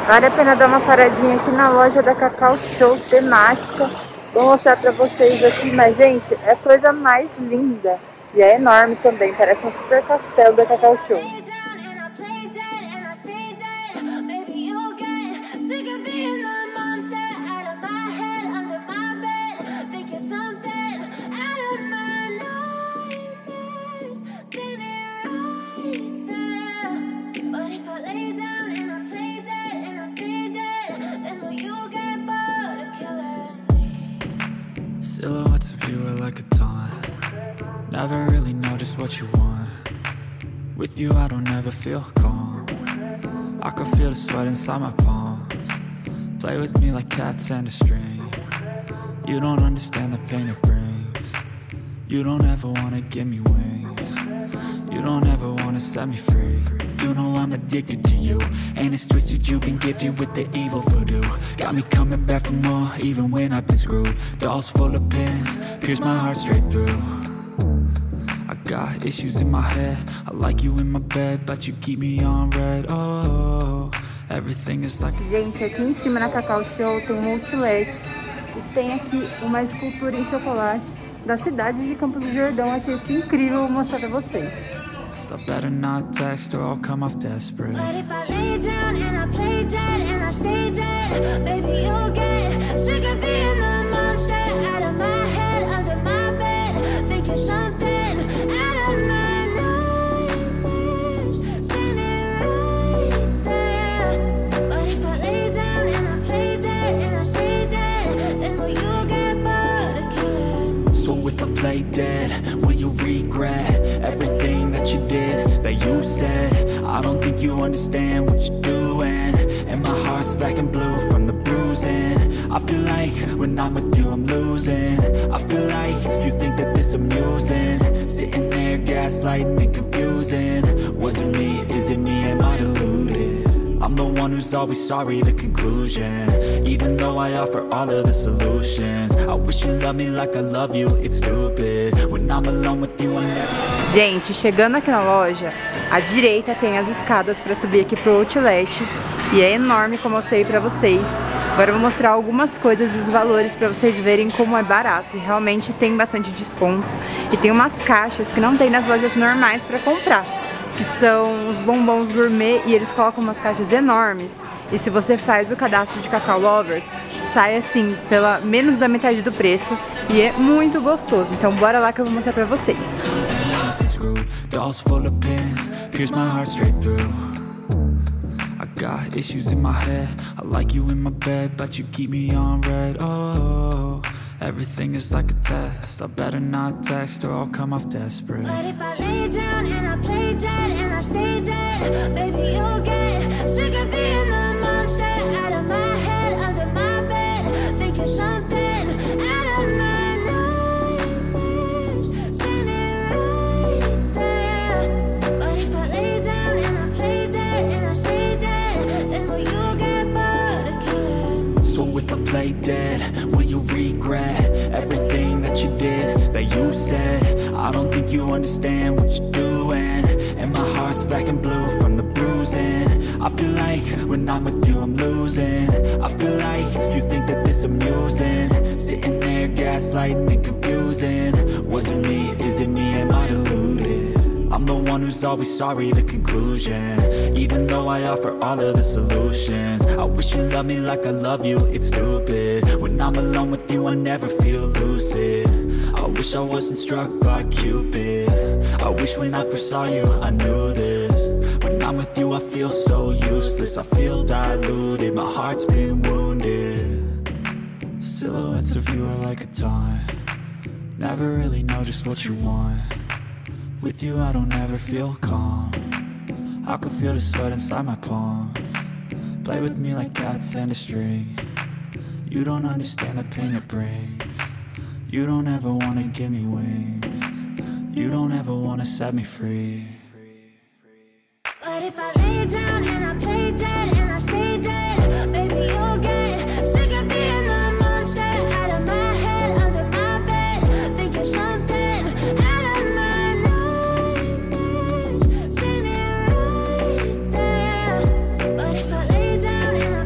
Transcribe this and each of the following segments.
Vale a pena dar uma paradinha aqui na loja da Cacau Show temática. Vou mostrar pra vocês aqui, mas gente, é a coisa mais linda. E é enorme também, parece um super castelo da Cacau Show. Silhouettes of you are like a taunt. Never really know just what you want. With you I don't ever feel calm. I can feel the sweat inside my palms. Play with me like cats and a string. You don't understand the pain it brings. You don't ever wanna give me wings. You don't ever wanna set me free. You know I'm addicted to you, and it's twisted, you've been gifted with the evil voodoo. Got me coming back for more, even when I've been screwed. Dolls full of pins, pierce my heart straight through. I got issues in my head, I like you in my bed, but you keep me on red, oh, everything is like... Gente, aqui em cima na Cacau Show tem um outlet. E tem aqui uma escultura em chocolate da cidade de Campos do Jordão. Achei isso incrível, vou mostrar pra vocês. I better not text or I'll come off desperate. But if I lay down and I play dead and I stay dead, baby you'll get sick of being the monster out of my head, under my bed, thinking something out of my nightmares, standing right there. But if I lay down and I play dead and I stay dead, then will you get bored of killing? So if I play dead, will you regret everything that you did, that you said? I don't think you understand what you're doing, and my heart's black and blue from the bruising. I feel like when I'm with you I'm losing. I feel like you think that this amusing, sitting there gaslighting and confusing. Was it me? Is it me? Am I deluded? I'm the one who's always sorry, the conclusion. Even though I offer all of the solutions, I wish you loved me like I love you, it's stupid. When I'm alone with you I never... Gente, chegando aqui na loja, à direita tem as escadas para subir aqui pro outlet. E é enorme, como eu mostrei pra vocês. Agora eu vou mostrar algumas coisas e os valores pra vocês verem como é barato. E realmente tem bastante desconto. E tem umas caixas que não tem nas lojas normais pra comprar, que são os bombons gourmet, e eles colocam umas caixas enormes. E se você faz o cadastro de Cacau Lovers, sai assim, pela menos da metade do preço. E é muito gostoso. Então bora lá que eu vou mostrar pra vocês. Dolls full of pins, pierce my heart straight through. I got issues in my head, I like you in my bed, but you keep me on red, oh, everything is like a test. I better not text or I'll come off desperate. But if I lay down and I play dead and I stay dead, baby you'll get sick of being the monster out of my head, under my bed, thinking something out of my nightmares, standing right there. But if I lay down and I play dead and I stay dead, then will you get bored of killing? So if I play dead, will you regret everything that you did, that you said? I don't think you understand what you're doing, and my heart's black and blue from the bruising. I feel like when I'm with you I'm losing. I feel like you think that this amusing, sitting there gaslighting and confusing. Was it me? Is it me? Am I deluded? I'm the one who's always sorry, the conclusion. Even though I offer all of the solutions, I wish you loved me like I love you, it's stupid. When I'm alone with you I never feel lucid. I wish I wasn't struck by Cupid. I wish when I first saw you I knew this. When I'm with you I feel so useless, I feel diluted, my heart's been wounded. Silhouettes of you are like a taunt. Never really know just what you want. With you I don't ever feel calm. I can feel the sweat inside my palms. Play with me like cats and a string. You don't understand the pain it brings. You don't ever wanna give me wings. You don't ever wanna set me free. But if I lay down and I play dead and I stay dead, baby you'll get sick of being the monster out of my head, under my bed, thinking something out of my nightmares, standing right there. But if I lay down and I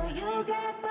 what you'll get.